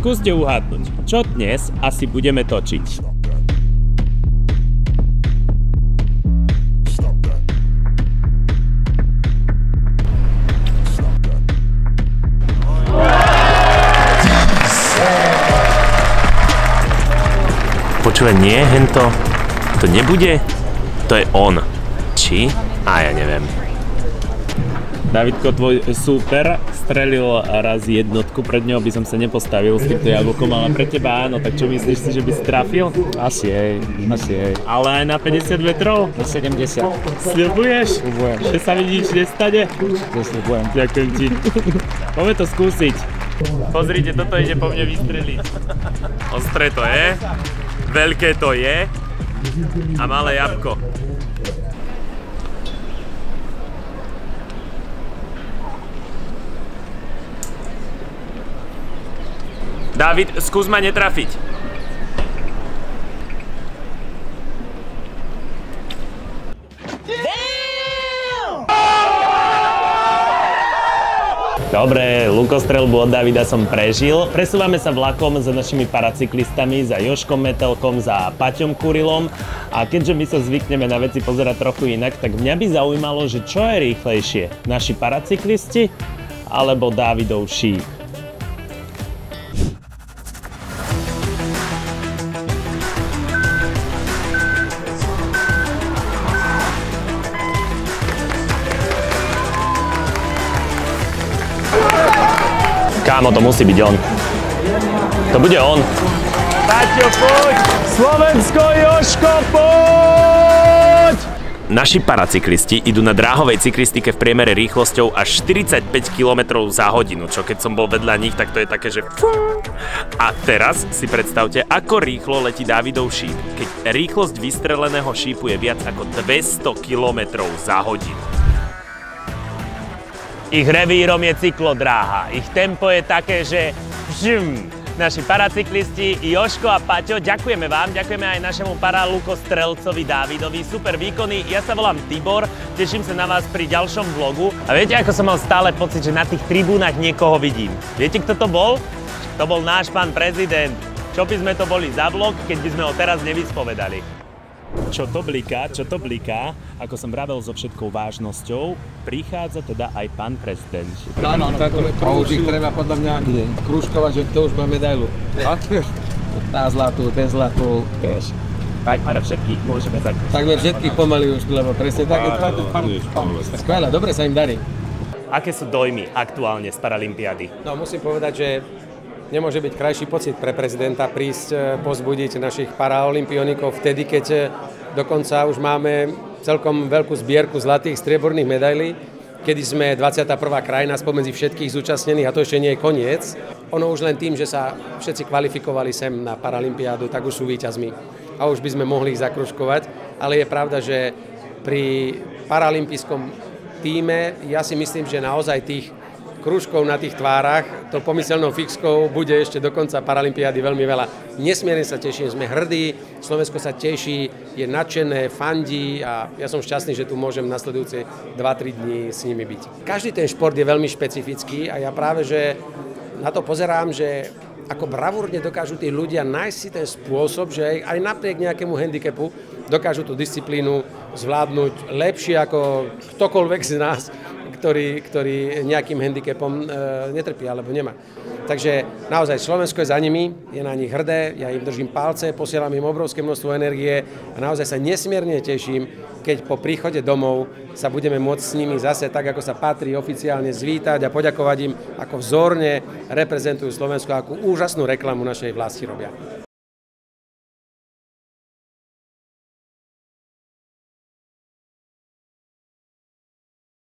Skúste uhádnuť, čo dnes asi budeme točiť. Počúvaj, nie, hento, to nebude? To je on. Či? Ja neviem. Davidko, tvoj súper strelil raz jednotku, pred ňou by som sa nepostavil s týmto jablkom, ale pre teba áno, tak čo myslíš si, že by si trafil? Asi hej. Ale aj na 50 metrov? Na 70. Sľubuješ? Sľubujem. Že sa vidíš nestane? Sľubujem. Ďakujem ti. Poďme to skúsiť. Pozrite, toto ide po mne vystreliť. Ostré to je, veľké to je a malé jabko. David, skús ma netrafiť. Dobre, lukostrelbu od Davida som prežil. Presúvame sa vlakom za našimi paracyklistami, za Jožkom Metelkom, za Paťom Kurilom. A keďže my sa zvykneme na veci pozerať trochu inak, tak mňa by zaujímalo, že čo je rýchlejšie? Naši paracyklisti alebo Dávidov šíp? Kámo, to musí byť on. To bude on. Paťo, poď! Slovensko, Jožko, poď! Naši paracyklisti idú na dráhovej cyklistike v priemere rýchlosťou až 45 km za hodinu, čo keď som bol vedľa nich, tak to je také, že A teraz si predstavte, ako rýchlo letí Dávidov šíp, keď rýchlosť vystreleného šípu je viac ako 200 km za hodinu. Ich revírom je cyklodráha. Ich tempo je také, že naši paracyklisti Jožko a Paťo, ďakujeme vám, ďakujeme aj našemu paralukostrelcovi Dávidovi, super výkony. Ja sa volám Tibor, teším sa na vás pri ďalšom vlogu. A viete, ako som mal stále pocit, že na tých tribúnach niekoho vidím. Viete, kto to bol? To bol náš pán prezident. Čo by sme to boli za vlog, keď by sme ho teraz nevyspovedali? Čo to bliká, ako som vravel so všetkou vážnosťou, prichádza teda aj pán prezident. Áno, krúžik treba podľa mňa krúžkovať, že to už má medailu. Tá zlatú, ten zlatú, vieš. Aj pre všetkých môžeme zakúsiť. Takmer všetkých pomaly už, lebo presne tak je to. Skvelé, dobre sa im darí. Aké sú dojmy aktuálne z Paralympiády? No, musím povedať, že nemôže byť krajší pocit pre prezidenta prísť pozbudiť našich paraolympionikov vtedy, keď dokonca už máme celkom veľkú zbierku zlatých, strieborných medailí, kedy sme 21. krajina spomedzi všetkých zúčastnených a to ešte nie je koniec. Ono už len tým, že sa všetci kvalifikovali sem na Paralympiádu, tak už sú víťazmi a už by sme mohli ich zakružkovať, ale je pravda, že pri paralympijskom tíme ja si myslím, že naozaj tých krúžkov na tých tvárach, to pomyselnou fixkou bude ešte do konca Paralympiády veľmi veľa. Nesmierne sa teším, sme hrdí, Slovensko sa teší, je nadšené, fandí a ja som šťastný, že tu môžem nasledujúce 2-3 dní s nimi byť. Každý ten šport je veľmi špecifický a ja práve, že na to pozerám, že ako bravúrne dokážu tí ľudia nájsť si ten spôsob, že aj napriek nejakému handicapu dokážu tú disciplínu zvládnuť lepšie ako ktokoľvek z nás, ktorý nejakým handicapom netrpí alebo nemá. Takže naozaj Slovensko je za nimi, je na nich hrdé, ja im držím palce, posielam im obrovské množstvo energie a naozaj sa nesmierne teším, keď po príchode domov sa budeme môcť s nimi zase tak, ako sa patrí, oficiálne zvítať a poďakovať im, ako vzorne reprezentujú Slovensko, akú úžasnú reklamu našej vlasti robia.